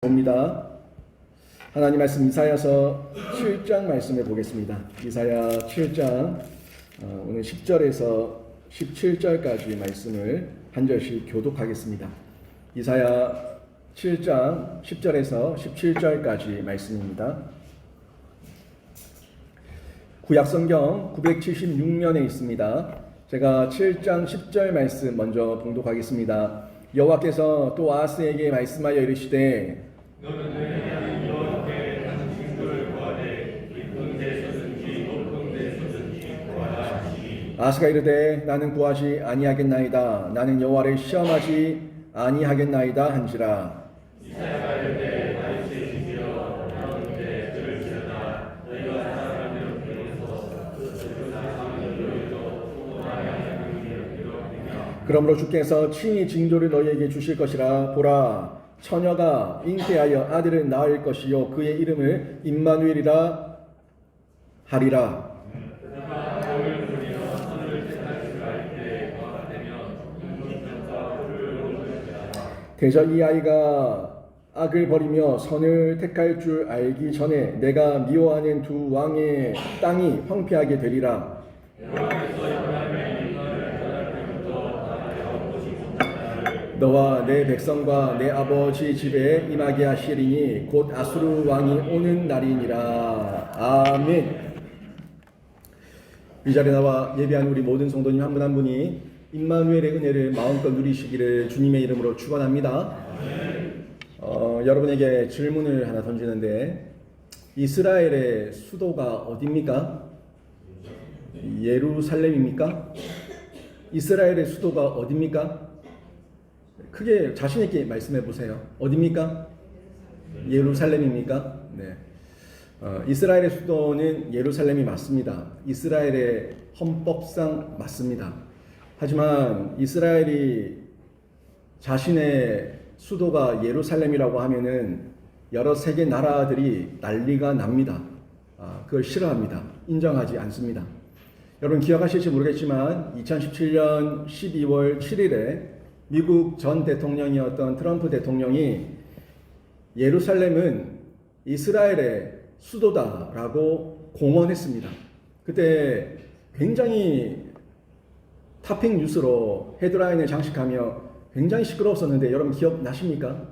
봅니다. 하나님 말씀 이사야서 7장 말씀을 보겠습니다. 이사야 7장 오늘 10절에서 17절까지 말씀을 한 절씩 교독하겠습니다. 이사야 7장 10절에서 17절까지 말씀입니다. 구약성경 976면에 있습니다. 제가 7장 10절 말씀 먼저 봉독하겠습니다. 여호와께서 또 아하스에게 말씀하여 이르시되 너는 내게 여호와께 당신을 구하되 깊은 데서든지 높은 데서든지 구하라 하시니 아하스가 이르되 나는 구하지 아니하겠나이다. 나는 여호와를 시험하지 아니하겠나이다 한지라. 이사야가 이르되 다윗의 집이여 나오는데 들을지어다 너희가 사람을 비로소 그 사람을 너희도 통하여 하는 일을 비롯하며 그러므로 주께서 친히 징조를 너희에게 주실 것이라. 보라, 처녀가 잉태하여 아들을 낳을 것이요 그의 이름을 임마누엘이라 하리라. 그가 돌을 부리며 선을 택할 줄 알 때 그가 되면 눈빛과 뿔을 얻을 것이라. 대저 이 아이가 악을 버리며 선을 택할 줄 알기 전에 내가 미워하는 두 왕의 땅이 황폐하게 되리라. 너와 내 백성과 내 아버지 집에 임하게 하시리니 곧 아수르 왕이 오는 날이니라. 아멘. 이 자리에 나와 예배한 우리 모든 성도님 한 분 한 분이 임마누엘의 은혜를 마음껏 누리시기를 주님의 이름으로 축원합니다. 여러분에게 질문을 하나 던지는데 이스라엘의 수도가 어디입니까? 예루살렘입니까? 이스라엘의 수도가 어디입니까? 크게 자신 있게 말씀해 보세요. 어디입니까? 예루살렘입니까? 네. 이스라엘의 수도는 예루살렘이 맞습니다. 이스라엘의 헌법상 맞습니다. 하지만 이스라엘이 자신의 수도가 예루살렘이라고 하면은 여러 세계 나라들이 난리가 납니다. 그걸 싫어합니다. 인정하지 않습니다. 여러분 기억하실지 모르겠지만 2017년 12월 7일에 미국 전 대통령이었던 트럼프 대통령이 예루살렘은 이스라엘의 수도다라고 공언했습니다. 그때 굉장히 탑핑 뉴스로 헤드라인을 장식하며 굉장히 시끄러웠었는데 여러분 기억나십니까?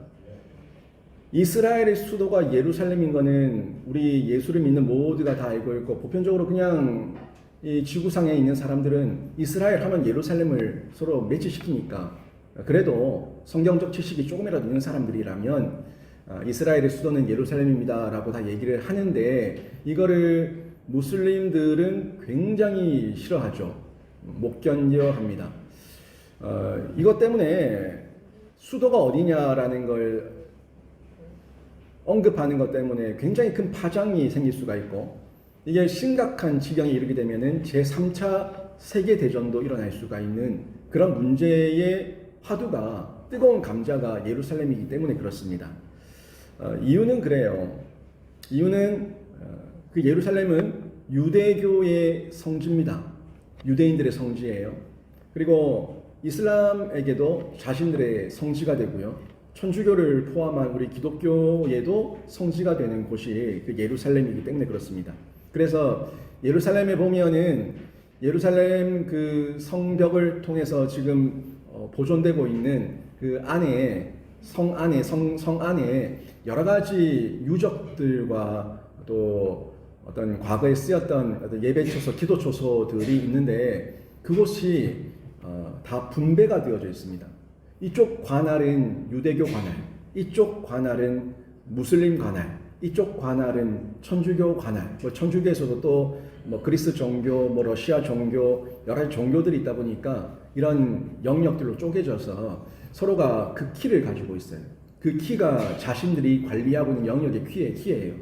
이스라엘의 수도가 예루살렘인 거는 우리 예수를 믿는 모두가 다 알고 있고 보편적으로 그냥 이 지구상에 있는 사람들은 이스라엘 하면 예루살렘을 서로 매치시키니까 그래도 성경적 지식이 조금이라도 있는 사람들이라면 이스라엘의 수도는 예루살렘입니다 라고 다 얘기를 하는데 이거를 무슬림들은 굉장히 싫어하죠. 못 견뎌 합니다. 이것 때문에 수도가 어디냐라는 걸 언급하는 것 때문에 굉장히 큰 파장이 생길 수가 있고 이게 심각한 지경에 이르게 되면은 제3차 세계대전도 일어날 수가 있는 그런 문제의 화두가 뜨거운 감자가 예루살렘이기 때문에 그렇습니다. 이유는 그래요. 이유는 그 예루살렘은 유대교의 성지입니다. 유대인들의 성지예요. 그리고 이슬람에게도 자신들의 성지가 되고요. 천주교를 포함한 우리 기독교에도 성지가 되는 곳이 그 예루살렘이기 때문에 그렇습니다. 그래서 예루살렘에 보면은 예루살렘 그 성벽을 통해서 지금 보존되고 있는 그 안에 성 안에 여러 가지 유적들과 또 어떤 과거에 쓰였던 어떤 예배처소, 기도처소들이 있는데 그곳이 다 분배가 되어져 있습니다. 이쪽 관할은 유대교 관할, 이쪽 관할은 무슬림 관할, 이쪽 관할은 천주교 관할. 천주교에서도 또 그리스 종교, 러시아 종교 여러 가지 종교들이 있다 보니까 이런 영역들로 쪼개져서 서로가 그 키를 가지고 있어요. 그 키가 자신들이 관리하고 있는 영역의 키예요.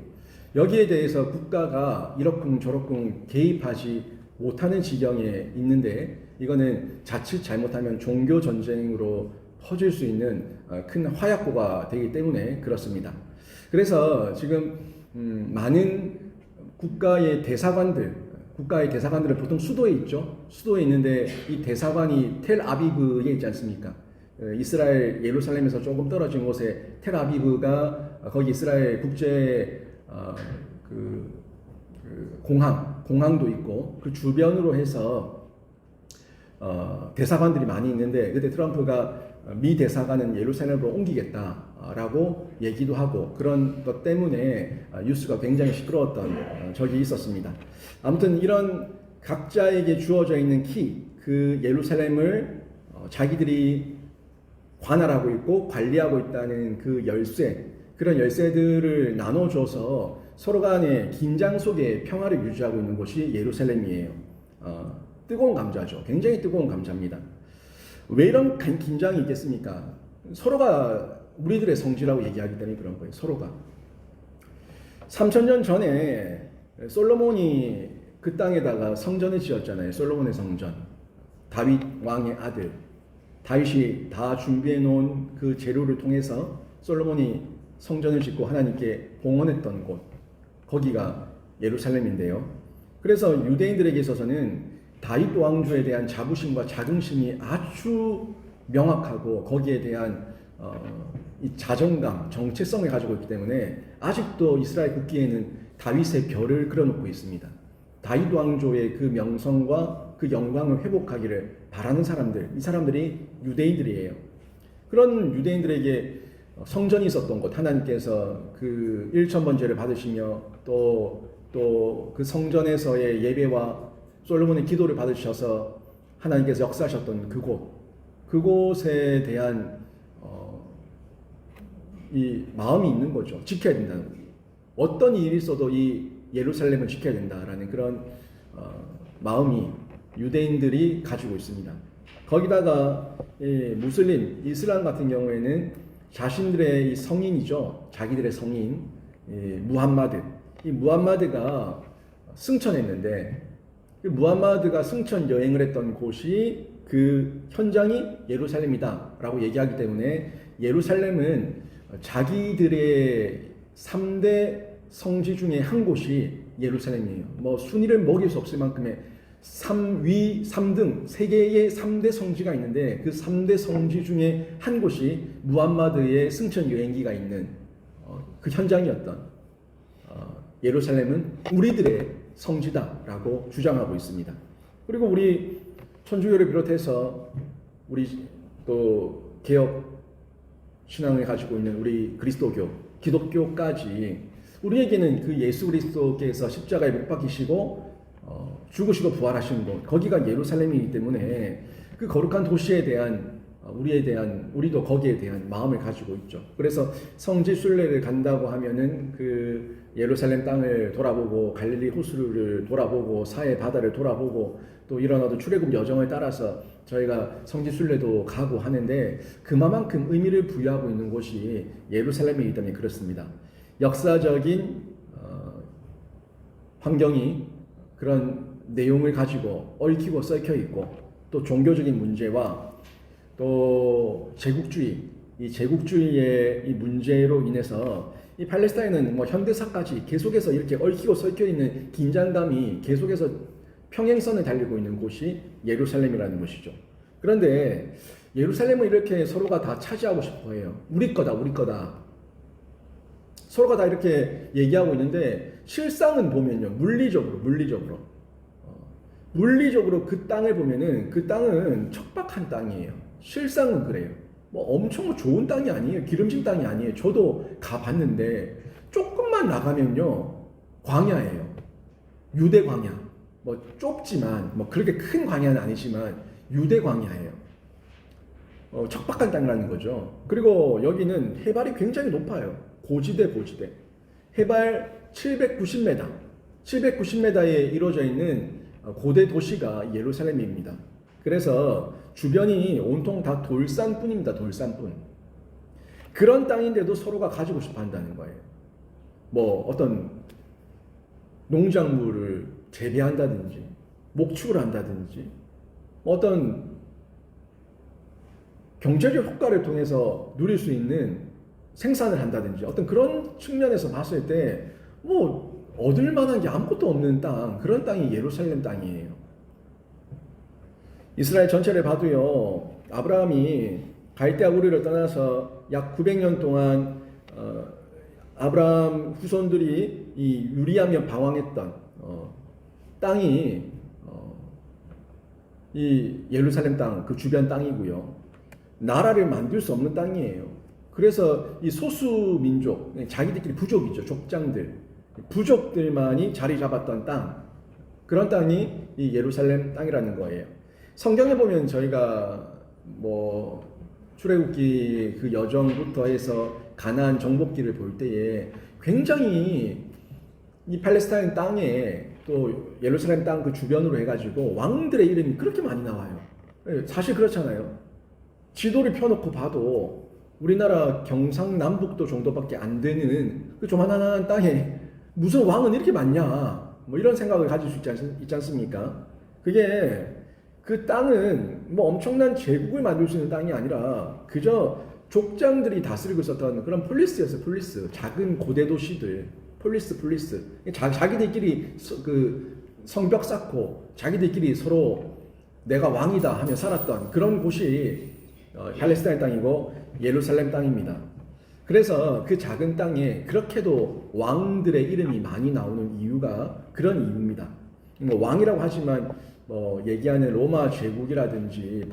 여기에 대해서 국가가 이러쿵저러쿵 개입하지 못하는 지경에 있는데 이거는 자칫 잘못하면 종교 전쟁으로 퍼질 수 있는 큰 화약고가 되기 때문에 그렇습니다. 그래서 지금 많은 국가의 대사관들은 보통 수도에 있죠. 수도에 있는데 이 대사관이 텔아비브에 있지 않습니까? 이스라엘 예루살렘에서 조금 떨어진 곳에 텔아비브가 거기 이스라엘 국제 공항도 있고 그 주변으로 해서 대사관들이 많이 있는데 그때 트럼프가 미 대사관은 예루살렘으로 옮기겠다라고 얘기도 하고 그런 것 때문에 뉴스가 굉장히 시끄러웠던 적이 있었습니다. 아무튼 이런 각자에게 주어져 있는 그 예루살렘을 자기들이 관할하고 있고 관리하고 있다는 그 열쇠, 그런 열쇠들을 나눠줘서 서로 간의 긴장 속에 평화를 유지하고 있는 곳이 예루살렘이에요. 뜨거운 감자죠. 굉장히 뜨거운 감자입니다. 왜 이런 긴장이 있겠습니까? 서로가 우리들의 성지라고 얘기하기 때문에 그런 거예요. 서로가. 3000년 전에 솔로몬이 그 땅에다가 성전을 지었잖아요. 솔로몬의 성전. 다윗 왕의 아들. 다윗이 다 준비해 놓은 그 재료를 통해서 솔로몬이 성전을 짓고 하나님께 봉헌했던 곳. 거기가 예루살렘인데요. 그래서 유대인들에게 있어서는 다윗 왕조에 대한 자부심과 자긍심이 아주 명확하고 거기에 대한 이 자존감, 정체성을 가지고 있기 때문에 아직도 이스라엘 국기에는 다윗의 별을 그려놓고 있습니다. 다윗 왕조의 그 명성과 그 영광을 회복하기를 바라는 사람들, 이 사람들이 유대인들이에요. 그런 유대인들에게 성전이 있었던 곳, 하나님께서 그 1000번제를 받으시며 또 그 성전에서의 예배와 솔로몬의 기도를 받으셔서 하나님께서 역사하셨던 그곳에 대한 이 마음이 있는 거죠. 지켜야 된다는 거예요. 어떤 일이 있어도 이 예루살렘을 지켜야 된다라는 그런 마음이 유대인들이 가지고 있습니다. 거기다가 무슬림, 이슬람 같은 경우에는 자신들의 이 성인이죠. 자기들의 성인 무함마드. 이 무함마드가 승천했는데 그 무함마드가 승천 여행을 했던 곳이 그 현장이 예루살렘이다라고 얘기하기 때문에 예루살렘은 자기들의 3대 성지 중에 한 곳이 예루살렘이에요. 뭐 순위를 먹일 수 없을 만큼의 3위, 3등, 세계의 3대 성지가 있는데 그 3대 성지 중에 한 곳이 무함마드의 승천 여행기가 있는 그 현장이었던 예루살렘은 우리들의 성지다라고 주장하고 있습니다. 그리고 우리 천주교를 비롯해서 우리 또 개혁 신앙을 가지고 있는 우리 그리스도교, 기독교까지 우리에게는 그 예수 그리스도께서 십자가에 못 박히시고 죽으시고 부활하신 곳, 거기가 예루살렘이기 때문에 그 거룩한 도시에 대한 우리도 거기에 대한 마음을 가지고 있죠. 그래서 성지 순례를 간다고 하면은 그 예루살렘 땅을 돌아보고 갈릴리 호수를 돌아보고 사해 바다를 돌아보고 또 일어나도 출애굽 여정을 따라서 저희가 성지 순례도 가고 하는데 그만큼 의미를 부여하고 있는 곳이 예루살렘이기 때문에 그렇습니다. 역사적인 환경이 그런 내용을 가지고 얽히고 썩혀 있고 또 종교적인 문제와 또 이 제국주의의 이 문제로 인해서 이 팔레스타인은 뭐 현대사까지 계속해서 이렇게 얽히고 섞여 있는 긴장감이 계속해서 평행선을 달리고 있는 곳이 예루살렘이라는 것이죠. 그런데 예루살렘을 이렇게 서로가 다 차지하고 싶어 해요. 우리 거다. 서로가 다 이렇게 얘기하고 있는데 실상은 보면요. 물리적으로 그 땅을 보면은 그 땅은 척박한 땅이에요. 실상은 그래요. 뭐 엄청 좋은 땅이 아니에요. 기름진 땅이 아니에요. 저도 가봤는데 조금만 나가면요 광야예요. 유대 광야. 뭐 좁지만 뭐 그렇게 큰 광야는 아니지만 유대 광야예요. 척박한 땅이라는 거죠. 그리고 여기는 해발이 굉장히 높아요. 고지대. 해발 790m에 이루어져 있는 고대 도시가 예루살렘입니다. 그래서 주변이 온통 다 돌산뿐입니다. 돌산뿐. 그런 땅인데도 서로가 가지고 싶어 한다는 거예요. 뭐 어떤 농작물을 재배한다든지 목축을 한다든지 어떤 경제적 효과를 통해서 누릴 수 있는 생산을 한다든지 어떤 그런 측면에서 봤을 때 뭐 얻을 만한 게 아무것도 없는 땅, 그런 땅이 예루살렘 땅이에요. 이스라엘 전체를 봐도요, 아브라함이 갈대아 우르를 떠나서 약 900년 동안 아브라함 후손들이 이 유리하며 방황했던 땅이 이 예루살렘 땅, 그 주변 땅이고요. 나라를 만들 수 없는 땅이에요. 그래서 이 소수 민족, 자기들끼리 부족이죠. 족장들, 부족들만이 자리 잡았던 땅, 그런 땅이 이 예루살렘 땅이라는 거예요. 성경에 보면 저희가 뭐 출애굽기 그 여정부터 해서 가나안 정복기를 볼 때에 굉장히 이 팔레스타인 땅에 또 예루살렘 땅 그 주변으로 해가지고 왕들의 이름이 그렇게 많이 나와요. 사실 그렇잖아요. 지도를 펴놓고 봐도 우리나라 경상남북도 정도밖에 안 되는 그 조만한 땅에 무슨 왕은 이렇게 많냐, 뭐 이런 생각을 가질 수 있지 않습니까? 그게 그 땅은 뭐 엄청난 제국을 만들 수 있는 땅이 아니라 그저 족장들이 다스리고 있었던 그런 폴리스였어요. 폴리스, 작은 고대 도시들, 폴리스. 자기들끼리 그 성벽 쌓고 자기들끼리 서로 내가 왕이다 하며 살았던 그런 곳이 팔레스타인 땅이고 예루살렘 땅입니다. 그래서 그 작은 땅에 그렇게도 왕들의 이름이 많이 나오는 이유가 그런 이유입니다. 뭐 왕이라고 하지만 뭐 얘기하는 로마 제국이라든지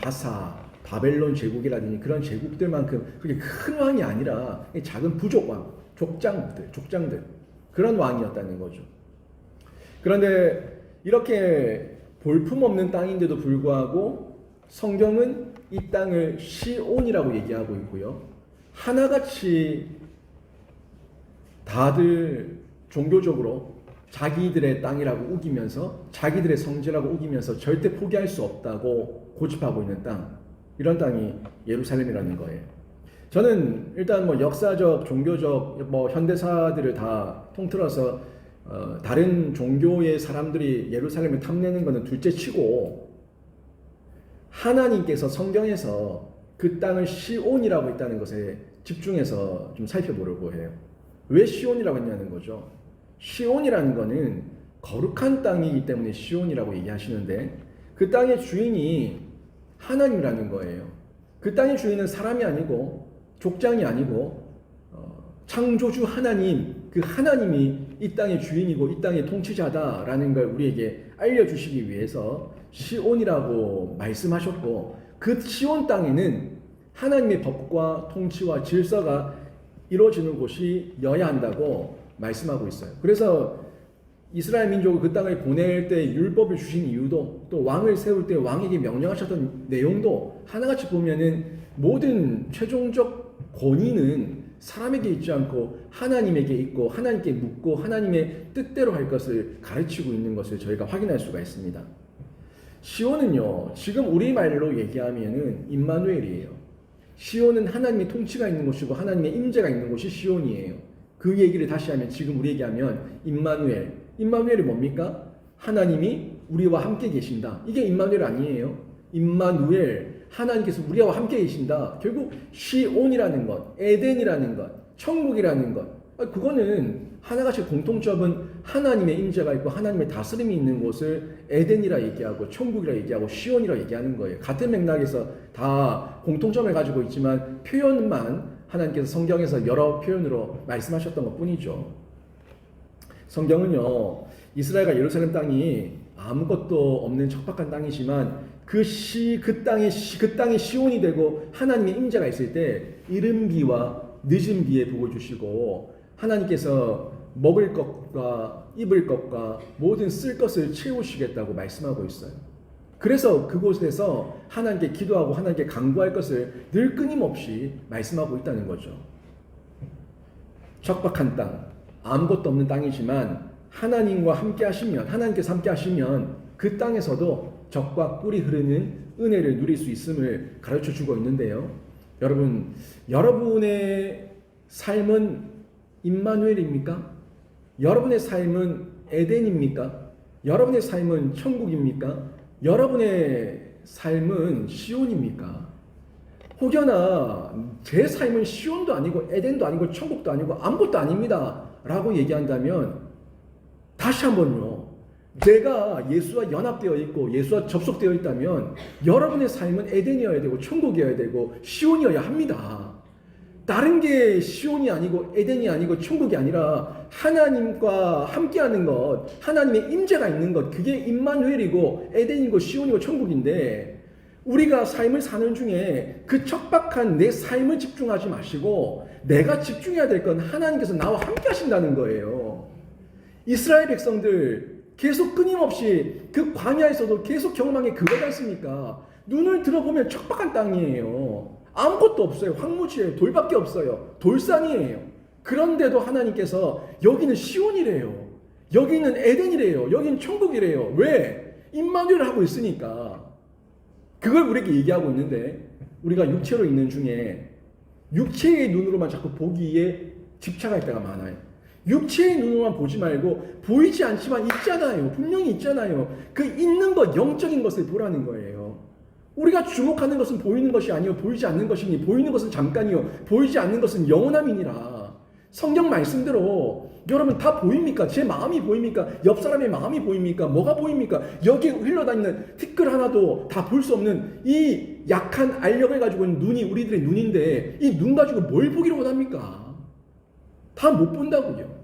바벨론 제국이라든지 그런 제국들만큼 그렇게 큰 왕이 아니라 작은 부족왕, 족장들 그런 왕이었다는 거죠. 그런데 이렇게 볼품없는 땅인데도 불구하고 성경은 이 땅을 시온이라고 얘기하고 있고요. 하나같이 다들 종교적으로 자기들의 땅이라고 우기면서 자기들의 성지라고 우기면서 절대 포기할 수 없다고 고집하고 있는 땅, 이런 땅이 예루살렘이라는 거예요. 저는 일단 뭐 역사적, 종교적, 뭐 현대사들을 다 통틀어서 다른 종교의 사람들이 예루살렘을 탐내는 것은 둘째치고 하나님께서 성경에서 그 땅을 시온이라고 했다는 것에 집중해서 좀 살펴보려고 해요. 왜 시온이라고 했냐는 거죠. 시온이라는 것은 거룩한 땅이기 때문에 시온이라고 얘기하시는데 그 땅의 주인이 하나님이라는 거예요. 그 땅의 주인은 사람이 아니고 족장이 아니고 창조주 하나님, 그 하나님이 이 땅의 주인이고 이 땅의 통치자다라는 걸 우리에게 알려주시기 위해서 시온이라고 말씀하셨고, 그 시온 땅에는 하나님의 법과 통치와 질서가 이루어지는 곳이어야 한다고 말씀하고 있어요. 그래서 이스라엘 민족을 그 땅을 보낼 때 율법을 주신 이유도, 또 왕을 세울 때 왕에게 명령하셨던 내용도 하나같이 보면은 모든 최종적 권위는 사람에게 있지 않고 하나님에게 있고 하나님께 묻고 하나님의 뜻대로 할 것을 가르치고 있는 것을 저희가 확인할 수가 있습니다. 시온은요, 지금 우리말로 얘기하면은 임마누엘이에요. 시온은 하나님의 통치가 있는 곳이고 하나님의 임재가 있는 곳이 시온이에요. 그 얘기를 다시 하면, 지금 우리 얘기하면 임마누엘. 임마누엘이 뭡니까? 하나님이 우리와 함께 계신다. 이게 임마누엘 아니에요. 임마누엘, 하나님께서 우리와 함께 계신다. 결국 시온이라는 것, 에덴이라는 것, 천국이라는 것, 그거는 하나같이 공통점은 하나님의 임재가 있고 하나님의 다스림이 있는 곳을 에덴이라 얘기하고 천국이라 얘기하고 시온이라 얘기하는 거예요. 같은 맥락에서 다 공통점을 가지고 있지만 표현만 하나님께서 성경에서 여러 표현으로 말씀하셨던 것 뿐이죠. 성경은요, 이스라엘과 예루살렘 땅이 아무것도 없는 척박한 땅이지만 그 땅이 시온이 되고 하나님의 임재가 있을 때 이른 비와 늦은 비에 복을 주시고 하나님께서 먹을 것과 입을 것과 모든 쓸 것을 채우시겠다고 말씀하고 있어요. 그래서 그곳에서 하나님께 기도하고 하나님께 간구할 것을 늘 끊임없이 말씀하고 있다는 거죠. 척박한 땅, 아무것도 없는 땅이지만 하나님과 함께 하시면, 하나님께서 함께 하시면 그 땅에서도 적과 꿀이 흐르는 은혜를 누릴 수 있음을 가르쳐 주고 있는데요. 여러분, 여러분의 삶은 임마누엘입니까? 여러분의 삶은 에덴입니까? 여러분의 삶은 천국입니까? 여러분의 삶은 시온입니까? 혹여나 제 삶은 시온도 아니고 에덴도 아니고 천국도 아니고 아무것도 아닙니다 라고 얘기한다면, 다시 한번요, 내가 예수와 연합되어 있고 예수와 접속되어 있다면 여러분의 삶은 에덴이어야 되고 천국이어야 되고 시온이어야 합니다. 다른 게 시온이 아니고 에덴이 아니고 천국이 아니라 하나님과 함께하는 것, 하나님의 임재가 있는 것, 그게 임마누엘이고 에덴이고 시온이고 천국인데, 우리가 삶을 사는 중에 그 척박한 내 삶을 집중하지 마시고 내가 집중해야 될 건 하나님께서 나와 함께 하신다는 거예요. 이스라엘 백성들 계속 끊임없이 그 광야에서도 계속 경험한 게 그거가 있습니까? 눈을 들어보면 척박한 땅이에요. 아무것도 없어요. 황무지예요. 돌밖에 없어요. 돌산이에요. 그런데도 하나님께서 여기는 시온이래요. 여기는 에덴이래요. 여기는 천국이래요. 왜? 임마누엘을 하고 있으니까. 그걸 우리에게 얘기하고 있는데, 우리가 육체로 있는 중에 육체의 눈으로만 자꾸 보기에 집착할 때가 많아요. 육체의 눈으로만 보지 말고 보이지 않지만 있잖아요. 분명히 있잖아요. 그 있는 것, 영적인 것을 보라는 거예요. 우리가 주목하는 것은 보이는 것이 아니요 보이지 않는 것이니, 보이는 것은 잠깐이요 보이지 않는 것은 영원함이니라. 성경 말씀대로 여러분 다 보입니까? 제 마음이 보입니까? 옆 사람의 마음이 보입니까? 뭐가 보입니까? 여기 흘러다니는 티끌 하나도 다 볼 수 없는 이 약한 알력을 가지고 있는 눈이 우리들의 눈인데, 이 눈 가지고 뭘 보기를 원합니까? 다 못 본다고요.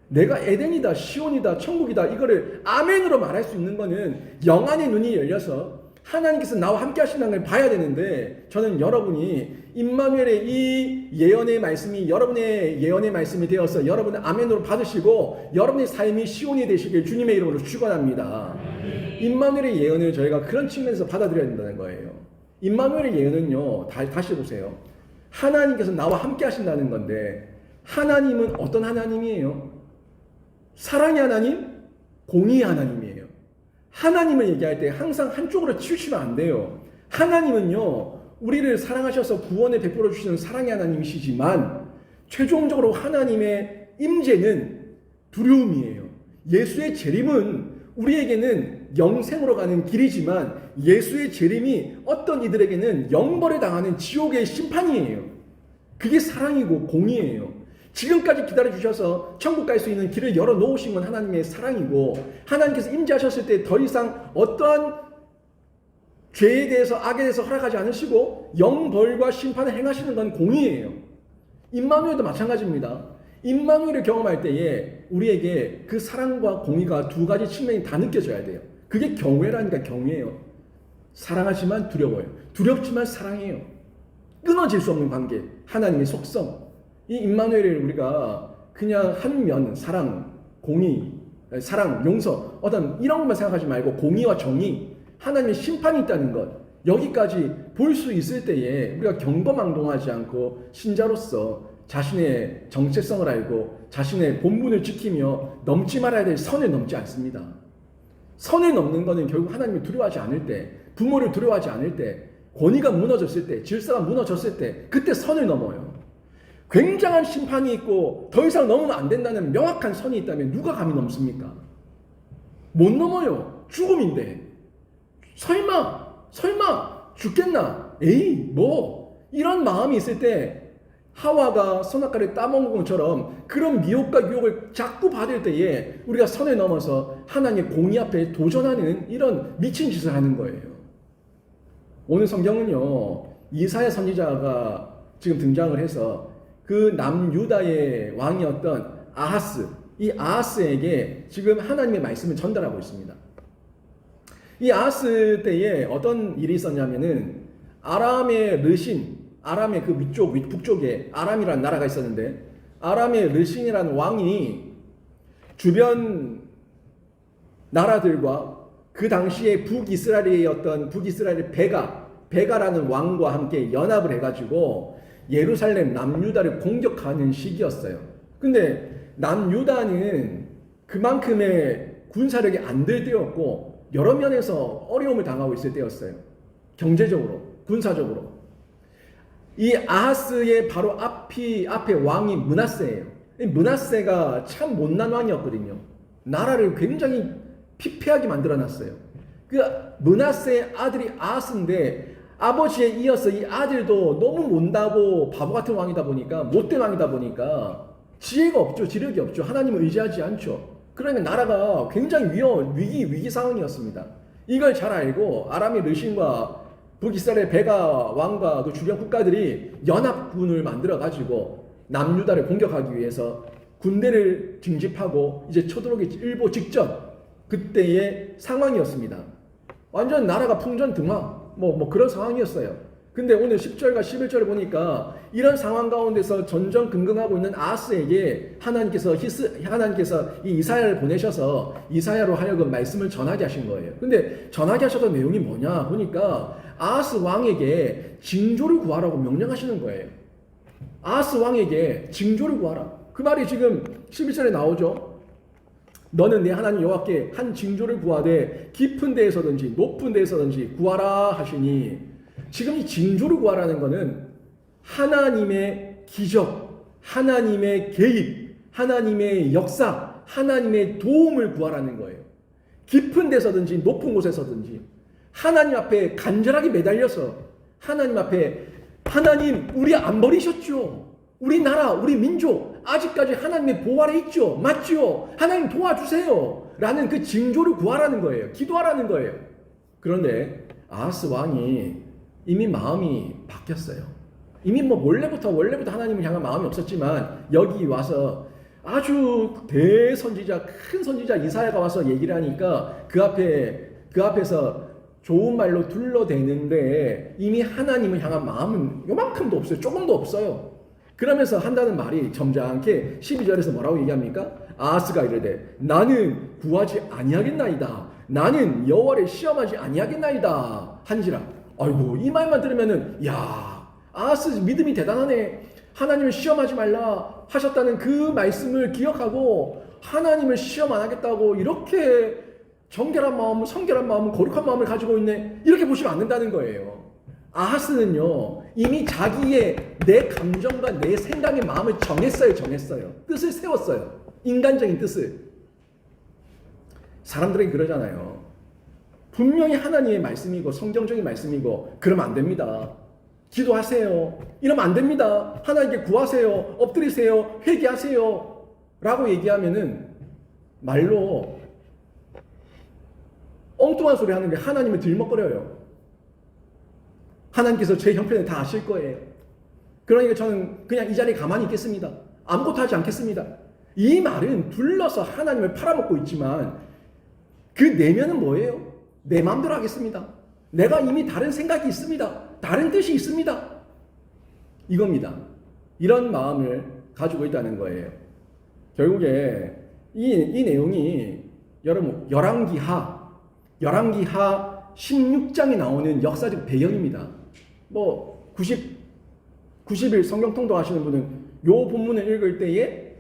내가 에덴이다, 시온이다, 천국이다, 이거를 아멘으로 말할 수 있는 거는 영안의 눈이 열려서 하나님께서 나와 함께 하신다는 걸 봐야 되는데, 저는 여러분이 임마누엘의 이 예언의 말씀이 여러분의 예언의 말씀이 되어서 여러분의 아멘으로 받으시고 여러분의 삶이 시온이 되시길 주님의 이름으로 축원합니다. 임마누엘의 예언을 저희가 그런 측면에서 받아들여야 된다는 거예요. 임마누엘의 예언은요, 다시 보세요. 하나님께서 나와 함께 하신다는 건데, 하나님은 어떤 하나님이에요? 사랑의 하나님, 공의의 하나님이에요. 하나님을 얘기할 때 항상 한쪽으로 치우치면 안 돼요. 하나님은요, 우리를 사랑하셔서 구원을 베풀어 주시는 사랑의 하나님이시지만 최종적으로 하나님의 임재는 두려움이에요. 예수의 재림은 우리에게는 영생으로 가는 길이지만 예수의 재림이 어떤 이들에게는 영벌에 당하는 지옥의 심판이에요. 그게 사랑이고 공의예요. 지금까지 기다려주셔서 천국 갈 수 있는 길을 열어놓으신 건 하나님의 사랑이고, 하나님께서 임재하셨을 때 더 이상 어떠한 죄에 대해서 악에 대해서 허락하지 않으시고 영벌과 심판을 행하시는 건 공의예요. 임마누엘도 마찬가지입니다. 임마누엘을 경험할 때에 우리에게 그 사랑과 공의가 두 가지 측면이 다 느껴져야 돼요. 그게 경외라니까. 경외예요. 사랑하지만 두려워요. 두렵지만 사랑해요. 끊어질 수 없는 관계, 하나님의 속성. 이 임마누엘을 우리가 그냥 한 면, 사랑, 공의, 사랑, 용서, 어떤 이런 것만 생각하지 말고 공의와 정의, 하나님의 심판이 있다는 것, 여기까지 볼 수 있을 때에 우리가 경거망동하지 않고 신자로서 자신의 정체성을 알고 자신의 본분을 지키며 넘지 말아야 될 선을 넘지 않습니다. 선을 넘는 것은 결국 하나님을 두려워하지 않을 때, 부모를 두려워하지 않을 때, 권위가 무너졌을 때, 질서가 무너졌을 때, 그때 선을 넘어요. 굉장한 심판이 있고 더 이상 넘으면 안 된다는 명확한 선이 있다면 누가 감히 넘습니까? 못 넘어요. 죽음인데. 설마 죽겠나? 에이 뭐 이런 마음이 있을 때 하와가 선악과를 따먹은 것처럼 그런 미혹과 유혹을 자꾸 받을 때에 우리가 선을 넘어서 하나님의 공의 앞에 도전하는 이런 미친 짓을 하는 거예요. 오늘 성경은요, 이사야 선지자가 지금 등장을 해서 그 남유다의 왕이었던 아하스, 이 아하스에게 지금 하나님의 말씀을 전달하고 있습니다. 이 아하스 때에 어떤 일이 있었냐면은 아람의 르신, 아람의 그 위쪽, 북쪽에 아람이라는 나라가 있었는데, 아람의 르신이라는 왕이 주변 나라들과 그 당시에 북이스라엘의 베가라는 왕과 함께 연합을 해가지고 예루살렘 남유다를 공격하는 시기였어요. 근데 남유다는 그만큼의 군사력이 안 될 때였고 여러 면에서 어려움을 당하고 있을 때였어요. 경제적으로, 군사적으로. 이 아하스의 바로 앞에 왕이 므낫세예요. 이 므낫세가 참 못난 왕이었거든요. 나라를 굉장히 피폐하게 만들어놨어요. 그 므낫세의 아들이 아하스인데 아버지에 이어서 이 아들도 너무 못나고 바보 같은 왕이다 보니까, 못된 왕이다 보니까 지혜가 없죠. 지력이 없죠. 하나님을 의지하지 않죠. 그러니까 나라가 굉장히 위기 상황이었습니다. 이걸 잘 알고 아람의 르신과 북이스라엘 베가 왕과 그 주변 국가들이 연합군을 만들어 가지고 남유다를 공격하기 위해서 군대를 징집하고 이제 쳐들어오기 일보 직전 그때의 상황이었습니다. 완전 나라가 풍전등화 뭐 그런 상황이었어요. 근데 오늘 10절과 11절을 보니까 이런 상황 가운데서 전전긍긍하고 있는 아하스에게 하나님께서 이 이사야를 보내셔서 이사야로 하여금 말씀을 전하게 하신 거예요. 근데 전하게 하셨던 내용이 뭐냐 보니까 아하스 왕에게 징조를 구하라고 명령하시는 거예요. 아하스 왕에게 징조를 구하라. 그 말이 지금 11절에 나오죠. 너는 내 하나님 여호와께 한 징조를 구하되 깊은 데에서든지 높은 데에서든지 구하라 하시니, 지금 이 징조를 구하라는 것은 하나님의 기적, 하나님의 개입, 하나님의 역사, 하나님의 도움을 구하라는 거예요. 깊은 데서든지 높은 곳에서든지 하나님 앞에 간절하게 매달려서 하나님 앞에, 하나님 우리 안 버리셨죠? 우리 나라, 우리 민족 아직까지 하나님의 보호 아래 있죠? 맞죠? 하나님 도와주세요 라는 그 징조를 구하라는 거예요. 기도하라는 거예요. 그런데 아하스 왕이 이미 마음이 바뀌었어요. 이미 원래부터 하나님을 향한 마음이 없었지만 여기 와서 아주 대선지자, 큰 선지자 이사야가 와서 얘기를 하니까 그 앞에서 좋은 말로 둘러대는데 이미 하나님을 향한 마음은 요만큼도 없어요. 조금도 없어요. 그러면서 한다는 말이 점잖게 12절에서 뭐라고 얘기합니까? 아하스가 이르되 나는 구하지 아니하겠나이다. 나는 여호와를 시험하지 아니하겠나이다 한지라. 아이고, 이 말만 들으면은 야, 아하스 믿음이 대단하네. 하나님을 시험하지 말라 하셨다는 그 말씀을 기억하고 하나님을 시험 안 하겠다고 이렇게 정결한 마음, 성결한 마음, 거룩한 마음을 가지고 있네. 이렇게 보시면 안 된다는 거예요. 아하스는요, 이미 자기의 내 감정과 내 생각의 마음을 정했어요. 뜻을 세웠어요. 인간적인 뜻을. 사람들에게 그러잖아요. 분명히 하나님의 말씀이고 성경적인 말씀이고 그러면 안 됩니다. 기도하세요. 이러면 안 됩니다. 하나님께 구하세요. 엎드리세요. 회개하세요. 라고 얘기하면은 말로 엉뚱한 소리 하는 게 하나님을 들먹거려요. 하나님께서 제 형편을 다 아실 거예요. 그러니까 저는 그냥 이 자리에 가만히 있겠습니다. 아무것도 하지 않겠습니다. 이 말은 둘러서 하나님을 팔아먹고 있지만 그 내면은 뭐예요? 내 마음대로 하겠습니다. 내가 이미 다른 생각이 있습니다. 다른 뜻이 있습니다. 이겁니다. 이런 마음을 가지고 있다는 거예요. 결국에 이 내용이 여러분 열왕기하 16장에 나오는 역사적 배경입니다. 90일 성경 통독하시는 분은 요 본문을 읽을 때에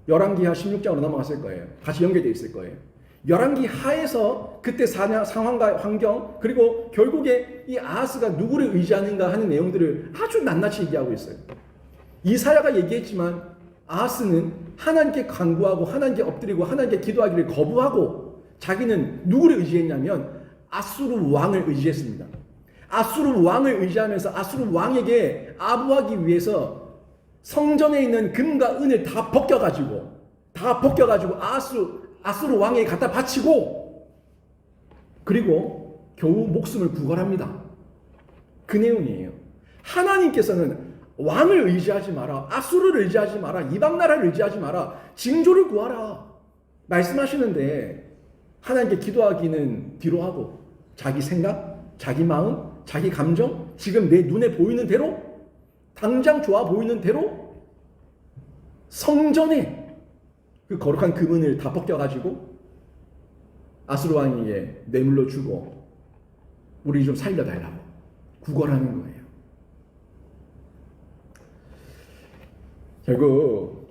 열왕기하 16장으로 넘어갔을 거예요. 같이 연결되어 있을 거예요. 열왕기하에서 그때 상황과 환경, 그리고 결국에 이 아하스가 누구를 의지하는가 하는 내용들을 아주 낱낱이 얘기하고 있어요. 이사야가 얘기했지만 아하스는 하나님께 간구하고 하나님께 엎드리고 하나님께 기도하기를 거부하고 자기는 누구를 의지했냐면 아수르 왕을 의지했습니다. 아수르 왕을 의지하면서 아수르 왕에게 아부하기 위해서 성전에 있는 금과 은을 다 벗겨가지고 아수르 왕에게 갖다 바치고 그리고 겨우 목숨을 구걸합니다. 그 내용이에요. 하나님께서는 왕을 의지하지 마라, 아수르를 의지하지 마라, 이방 나라를 의지하지 마라, 징조를 구하라 말씀하시는데 하나님께 기도하기는 뒤로 하고 자기 생각, 자기 마음, 자기 감정, 지금 내 눈에 보이는 대로, 당장 좋아 보이는 대로 성전에 그 거룩한 금은을 다 벗겨가지고 아수르 왕에게 뇌물로 주고 우리 좀 살려달라고 구걸하는 거예요. 결국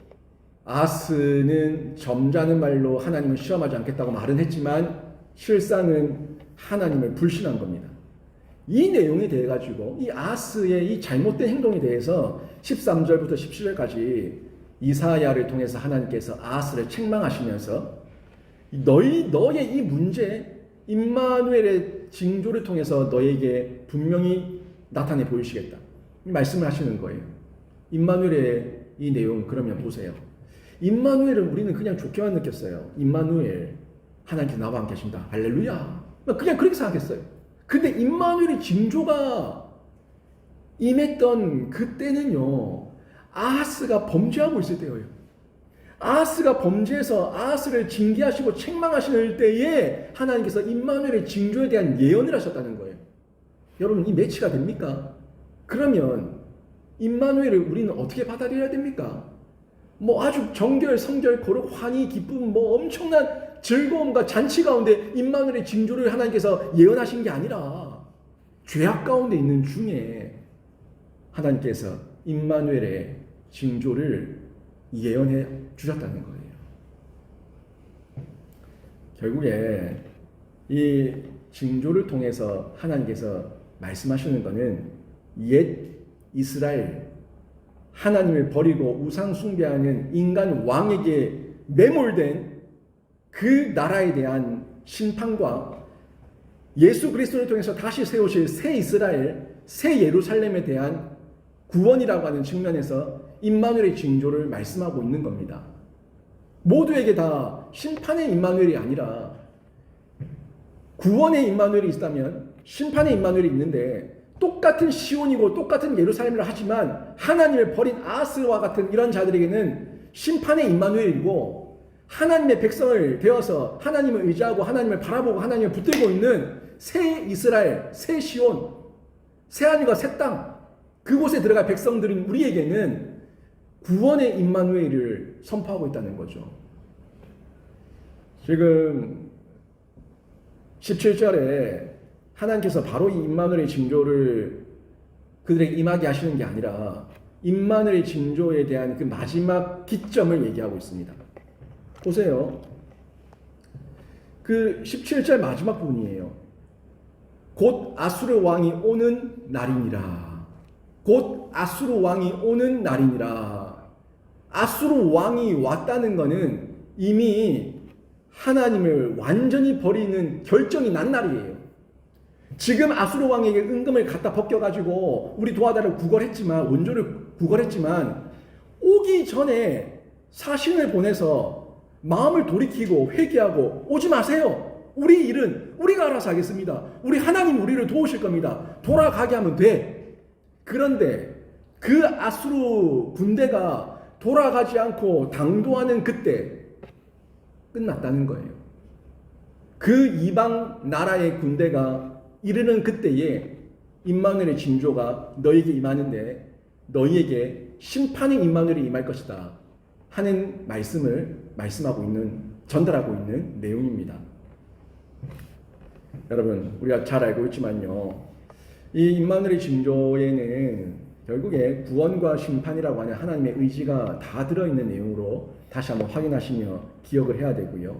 아하스는 점잖은 말로 하나님을 시험하지 않겠다고 말은 했지만 실상은 하나님을 불신한 겁니다. 이 내용에 대해 가지고 이 아하스의 이 잘못된 행동에 대해서 13절부터 17절까지 이사야를 통해서 하나님께서 아하스를 책망하시면서 너의 이 문제, 임마누엘의 징조를 통해서 너에게 분명히 나타내 보이시겠다 말씀을 하시는 거예요. 임마누엘의 이 내용 그러면 보세요. 임마누엘은 우리는 그냥 좋게만 느꼈어요. 임마누엘, 하나님께서 나와 함께 하신다. 할렐루야. 그냥 그렇게 생각했어요. 근데 임마누엘의 징조가 임했던 그때는요, 아하스가 범죄하고 있을 때예요. 아하스가 범죄해서 아하스를 징계하시고 책망하시는 때에 하나님께서 임마누엘의 징조에 대한 예언을 하셨다는 거예요. 여러분, 이 매치가 됩니까? 그러면 임마누엘을 우리는 어떻게 받아들여야 됩니까? 뭐 아주 정결, 성결, 거룩, 환희, 기쁨, 뭐 엄청난 즐거움과 잔치 가운데 임마누엘의 징조를 하나님께서 예언하신 게 아니라 죄악 가운데 있는 중에 하나님께서 임마누엘의 징조를 예언해 주셨다는 거예요. 결국에 이 징조를 통해서 하나님께서 말씀하시는 것은 옛 이스라엘, 하나님을 버리고 우상 숭배하는 인간 왕에게 매몰된 그 나라에 대한 심판과 예수 그리스도를 통해서 다시 세우실 새 이스라엘, 새 예루살렘에 대한 구원이라고 하는 측면에서 임마누엘의 징조를 말씀하고 있는 겁니다. 모두에게 다 심판의 임마누엘이 아니라 구원의 임마누엘이 있다면 심판의 임마누엘이 있는데, 똑같은 시온이고 똑같은 예루살렘이라 하지만 하나님을 버린 아하스와 같은 이런 자들에게는 심판의 임마누엘이고, 하나님의 백성을 되어서 하나님을 의지하고 하나님을 바라보고 하나님을 붙들고 있는 새 이스라엘, 새 시온, 새 하늘과 새 땅, 그곳에 들어갈 백성들인 우리에게는 구원의 임마누엘을 선포하고 있다는 거죠. 지금 17절에 하나님께서 바로 이 임마누엘의 징조를 그들에게 임하게 하시는 게 아니라 임마누엘의 징조에 대한 그 마지막 기점을 얘기하고 있습니다. 보세요. 그 17절 마지막 부분이에요. 곧 아수르 왕이 오는 날이니라. 곧 아수르 왕이 오는 날이니라. 아수르 왕이 왔다는 것은 이미 하나님을 완전히 버리는 결정이 난 날이에요. 지금 아수르 왕에게 은금을 갖다 벗겨가지고 우리 도하다를 구걸했지만, 원조를 구걸했지만, 오기 전에 사신을 보내서 마음을 돌이키고 회개하고 오지 마세요. 우리 일은 우리가 알아서 하겠습니다. 우리 하나님 우리를 도우실 겁니다. 돌아가게 하면 돼. 그런데 그 아수르 군대가 돌아가지 않고 당도하는 그때 끝났다는 거예요. 그 이방 나라의 군대가 이르는 그때에 임마누엘의 징조가 너에게 임하는데 너희에게 심판의 임마누엘이 임할 것이다 하는 말씀을 말씀하고 있는, 전달하고 있는 내용입니다. 여러분, 우리가 잘 알고 있지만요, 이 임마누엘의 징조에는 결국에 구원과 심판이라고 하는 하나님의 의지가 다 들어있는 내용으로 다시 한번 확인하시며 기억을 해야 되고요.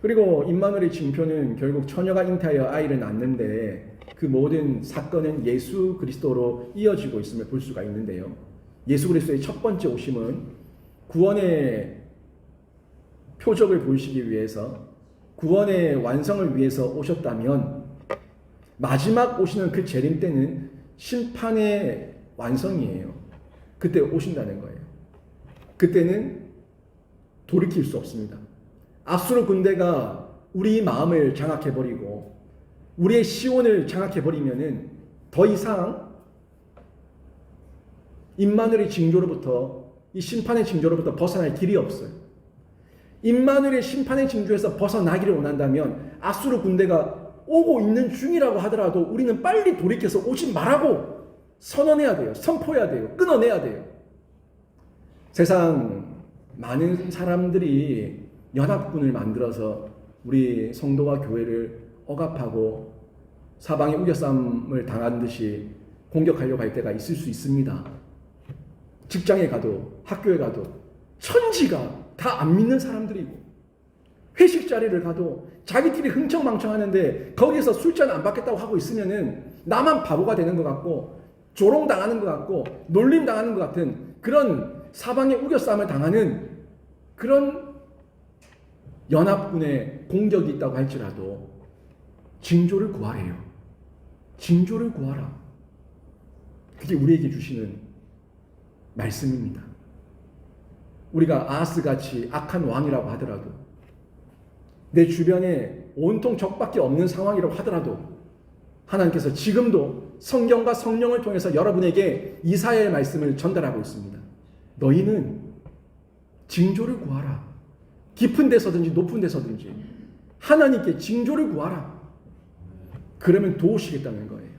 그리고 임마누엘의 징표는 결국 처녀가 잉태하여 아이를 낳는데 그 모든 사건은 예수 그리스도로 이어지고 있음을 볼 수가 있는데요. 예수 그리스도의 첫 번째 오심은 구원의 표적을 보이시기 위해서, 구원의 완성을 위해서 오셨다면 마지막 오시는 그 재림 때는 심판의 완성이에요. 그때 오신다는 거예요. 그때는 돌이킬 수 없습니다. 아수르 군대가 우리 마음을 장악해버리고 우리의 시온을 장악해버리면은 더 이상 임마누엘의 징조로부터, 이 심판의 징조로부터 벗어날 길이 없어요. 임마누엘의 심판의 징조에서 벗어나기를 원한다면 아수르 군대가 오고 있는 중이라고 하더라도 우리는 빨리 돌이켜서 오지 말라고 선언해야 돼요. 선포해야 돼요. 끊어내야 돼요. 세상 많은 사람들이 연합군을 만들어서 우리 성도와 교회를 억압하고 사방에 우겨싸움을 당한 듯이 공격하려고 할 때가 있을 수 있습니다. 직장에 가도 학교에 가도 천지가 다 안 믿는 사람들이고, 회식 자리를 가도 자기끼리 흥청망청하는데 거기에서 술잔 안 받겠다고 하고 있으면은 나만 바보가 되는 것 같고 조롱당하는 것 같고 놀림당하는 것 같은 그런 사방에 우겨싸움을 당하는 그런 연합군의 공격이 있다고 할지라도 징조를 구하래요. 징조를 구하라. 그게 우리에게 주시는 말씀입니다. 우리가 아하스같이 악한 왕이라고 하더라도, 내 주변에 온통 적밖에 없는 상황이라고 하더라도 하나님께서 지금도 성경과 성령을 통해서 여러분에게 이사야의 말씀을 전달하고 있습니다. 너희는 징조를 구하라. 깊은 데서든지 높은 데서든지 하나님께 징조를 구하라. 그러면 도우시겠다는 거예요.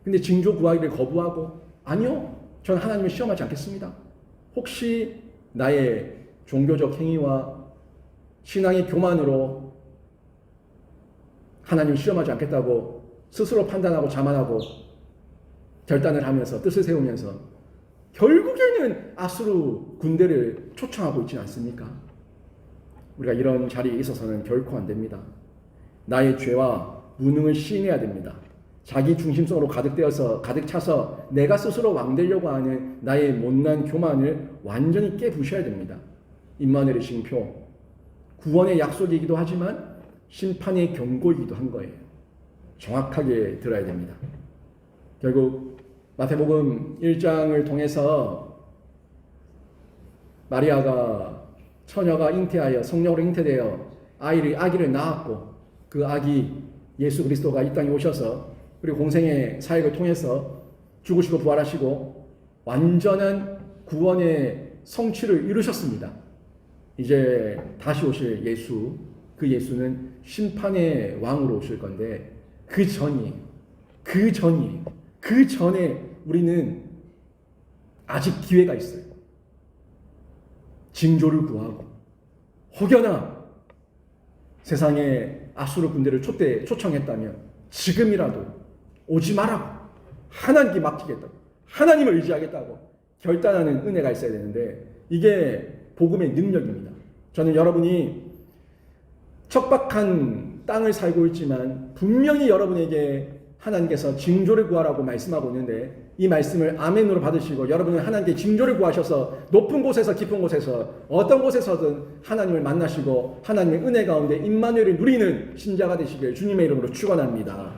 근데 징조 구하기를 거부하고 아니요, 저는 하나님을 시험하지 않겠습니다. 혹시 나의 종교적 행위와 신앙의 교만으로 하나님을 시험하지 않겠다고 스스로 판단하고 자만하고 결단을 하면서 뜻을 세우면서 결국에는 아수르 군대를 초청하고 있지는 않습니까? 우리가 이런 자리에 있어서는 결코 안 됩니다. 나의 죄와 무능을 시인해야 됩니다. 자기 중심성으로 가득 차서 내가 스스로 왕되려고 하는 나의 못난 교만을 완전히 깨부셔야 됩니다. 임마누엘의 징표, 구원의 약속이기도 하지만 심판의 경고이기도 한 거예요. 정확하게 들어야 됩니다. 결국 마태복음 1장을 통해서 마리아가 처녀가 잉태하여 성령으로 잉태되어 아기를 낳았고 그 아기 예수 그리스도가 이 땅에 오셔서 그리고 공생의 사역을 통해서 죽으시고 부활하시고 완전한 구원의 성취를 이루셨습니다. 이제 다시 오실 예수, 그 예수는 심판의 왕으로 오실 건데 그 전에 우리는 아직 기회가 있어요. 징조를 구하고 혹여나 세상에 아수르 군대를 초청했다면 지금이라도 오지 마라고, 하나님께 맡기겠다고, 하나님을 의지하겠다고 결단하는 은혜가 있어야 되는데 이게 복음의 능력입니다. 저는 여러분이 척박한 땅을 살고 있지만 분명히 여러분에게 하나님께서 징조를 구하라고 말씀하고 있는데 이 말씀을 아멘으로 받으시고 여러분은 하나님께 징조를 구하셔서 높은 곳에서 깊은 곳에서 어떤 곳에서든 하나님을 만나시고 하나님의 은혜 가운데 임마누엘을 누리는 신자가 되시길 주님의 이름으로 축원합니다.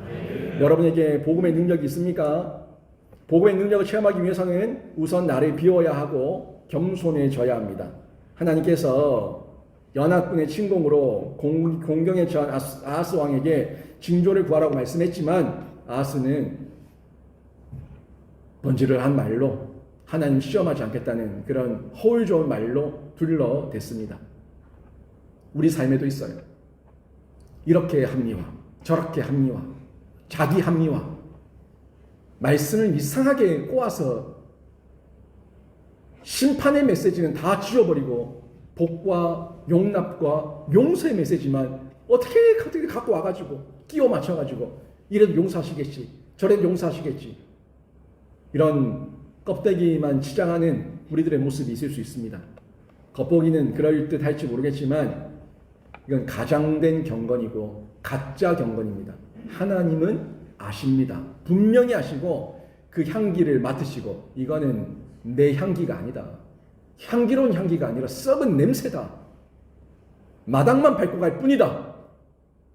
여러분에게 복음의 능력이 있습니까? 복음의 능력을 체험하기 위해서는 우선 나를 비워야 하고 겸손해져야 합니다. 하나님께서 연합군의 침공으로 공경에 처한 아하스 왕에게 징조를 구하라고 말씀했지만 아하스는 번지르한 말로 하나님 시험하지 않겠다는 그런 허울 좋은 말로 둘러댔습니다. 우리 삶에도 있어요. 이렇게 합리화, 저렇게 합리화, 자기 합리화, 말씀을 이상하게 꼬아서 심판의 메시지는 다 지워버리고 복과 용납과 용서의 메시지만 어떻게 갖고 와가지고 끼워 맞춰가지고 이래도 용서하시겠지, 저래도 용서하시겠지, 이런 껍데기만 치장하는 우리들의 모습이 있을 수 있습니다. 겉보기는 그럴듯할지 모르겠지만 이건 가장된 경건이고 가짜 경건입니다. 하나님은 아십니다. 분명히 아시고 그 향기를 맡으시고 이거는 내 향기가 아니다. 향기로운 향기가 아니라 썩은 냄새다. 마당만 밟고 갈 뿐이다.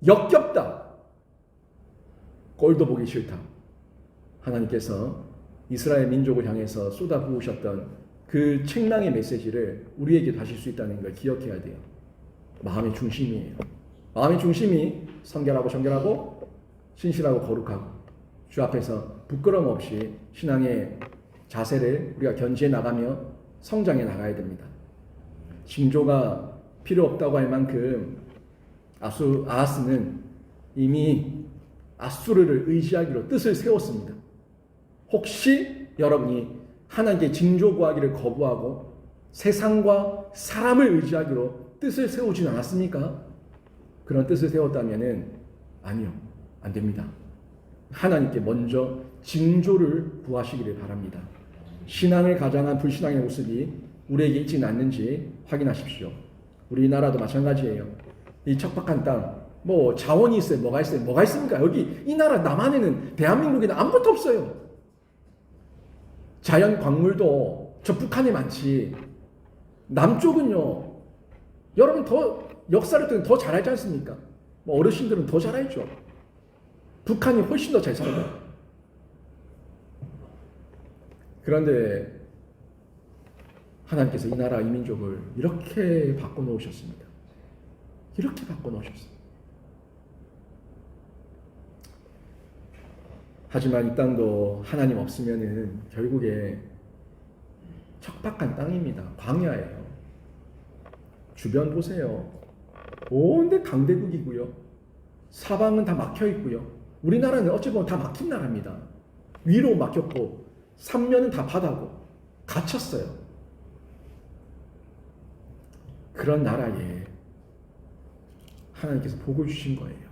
역겹다. 꼴도 보기 싫다. 하나님께서 이스라엘 민족을 향해서 쏟아부으셨던 그 책망의 메시지를 우리에게도 하실 수 있다는 걸 기억해야 돼요. 마음의 중심이에요. 마음의 중심이 성결하고 정결하고 신실하고 거룩하고 주 앞에서 부끄러움 없이 신앙의 자세를 우리가 견지해 나가며 성장해 나가야 됩니다. 징조가 필요 없다고 할 만큼 아하스는 이미 아수르를 의지하기로 뜻을 세웠습니다. 혹시 여러분이 하나님께 징조 구하기를 거부하고 세상과 사람을 의지하기로 뜻을 세우진 않았습니까? 그런 뜻을 세웠다면은 아니요, 안 됩니다. 하나님께 먼저 징조를 구하시기를 바랍니다. 신앙을 가장한 불신앙의 모습이 우리에게 있지는 않는지 확인하십시오. 우리나라도 마찬가지예요. 이 척박한 땅, 뭐 자원이 있어요, 뭐가 있습니까? 여기 이 나라 남한에는 대한민국에는 아무것도 없어요. 자연 광물도 저 북한에 많지. 남쪽은요, 여러분 더 역사를 통해 더 잘 알지 않습니까? 뭐 어르신들은 더 잘 알죠. 북한이 훨씬 더 잘 살아요. 그런데 하나님께서 이 나라 이 민족을 이렇게 바꿔놓으셨습니다. 이렇게 바꿔놓으셨어요. 하지만 이 땅도 하나님 없으면은 결국에 척박한 땅입니다. 광야예요. 주변 보세요. 온데 강대국이고요. 사방은 다 막혀 있고요. 우리나라는 어찌 보면 다 막힌 나라입니다. 위로 막혔고 삼면은 다 바다고 갇혔어요. 그런 나라에 하나님께서 복을 주신 거예요.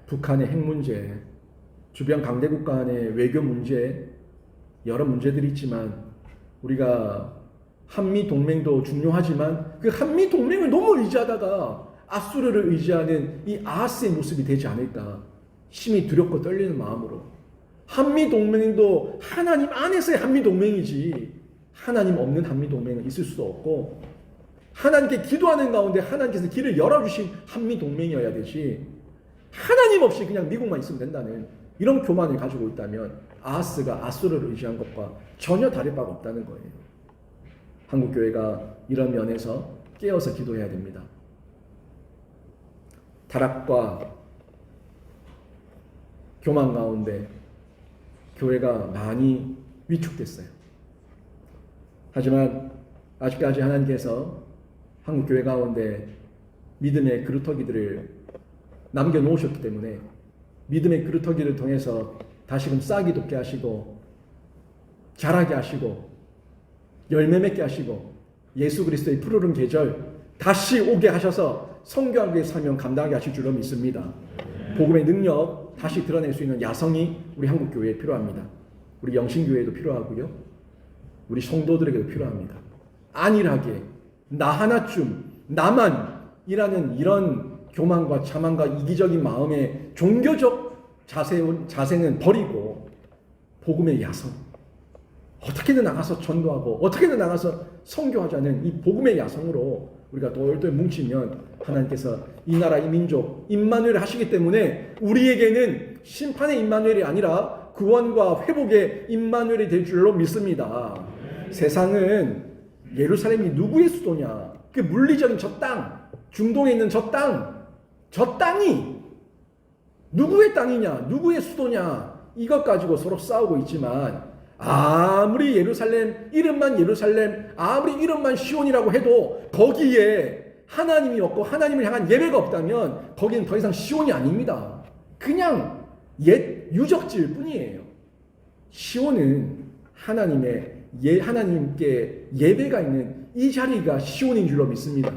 북한의 핵 문제, 주변 강대국 간의 외교 문제, 여러 문제들이 있지만 우리가 한미 동맹도 중요하지만 그 한미 동맹을 너무 의지하다가 아수르를 의지하는 이 아하스의 모습이 되지 않을까 심히 두렵고 떨리는 마음으로 한미 동맹도 하나님 안에서의 한미 동맹이지 하나님 없는 한미 동맹은 있을 수도 없고 하나님께 기도하는 가운데 하나님께서 길을 열어주신 한미 동맹이어야 되지 하나님 없이 그냥 미국만 있으면 된다는 이런 교만을 가지고 있다면 아하스가 아수르를 의지한 것과 전혀 다를 바가 없다는 거예요. 한국교회가 이런 면에서 깨어서 기도해야 됩니다. 타락과 교만 가운데 교회가 많이 위축됐어요. 하지만 아직까지 하나님께서 한국교회 가운데 믿음의 그루터기들을 남겨놓으셨기 때문에 믿음의 그루터기를 통해서 다시금 싹이 돋게 하시고 자라게 하시고 열매 맺게 하시고 예수 그리스도의 푸르른 계절 다시 오게 하셔서 성교하게 사명 감당하게 하실 줄로 믿습니다. 복음의 능력 다시 드러낼 수 있는 야성이 우리 한국교회에 필요합니다. 우리 영신교회에도 필요하고요. 우리 성도들에게도 필요합니다. 안일하게 나 하나쯤 나만이라는 이런 교만과 자만과 이기적인 마음의 종교적 자세는 버리고 복음의 야성 어떻게든 나가서 전도하고 어떻게든 나가서 선교하자는 이 복음의 야성으로 우리가 똘똘 뭉치면 하나님께서 이 나라 이 민족 임마누엘을 하시기 때문에 우리에게는 심판의 임마누엘이 아니라 구원과 회복의 임마누엘이 될 줄로 믿습니다. 세상은 예루살렘이 누구의 수도냐? 그 물리적인 저 땅, 중동에 있는 저 땅이 누구의 땅이냐? 누구의 수도냐? 이것 가지고 서로 싸우고 있지만 아무리 예루살렘, 이름만 예루살렘, 아무리 이름만 시온이라고 해도 거기에 하나님이 없고 하나님을 향한 예배가 없다면 거기는 더 이상 시온이 아닙니다. 그냥 옛 유적지일 뿐이에요. 시온은 하나님께 예배가 있는 이 자리가 시온인 줄로 믿습니다.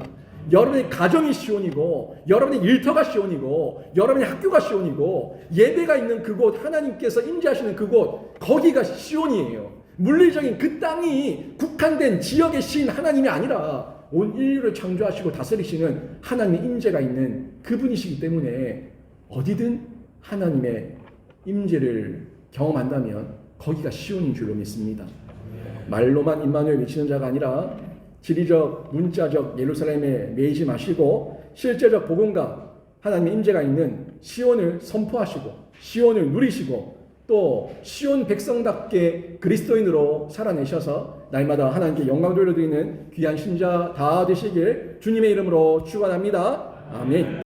여러분의 가정이 시온이고 여러분의 일터가 시온이고 여러분의 학교가 시온이고 예배가 있는 그곳 하나님께서 임재하시는 그곳 거기가 시온이에요. 물리적인 그 땅이 국한된 지역의 신 하나님이 아니라 온 인류를 창조하시고 다스리시는 하나님의 임재가 있는 그분이시기 때문에 어디든 하나님의 임재를 경험한다면 거기가 시온인 줄로 믿습니다. 말로만 임마누엘 외치는 자가 아니라 지리적, 문자적 예루살렘에 매이지 마시고 실제적 복음과 하나님의 임재가 있는 시온을 선포하시고 시온을 누리시고 또 시온 백성답게 그리스도인으로 살아내셔서 날마다 하나님께 영광 돌려드리는 귀한 신자 다 되시길 주님의 이름으로 축원합니다. 아멘.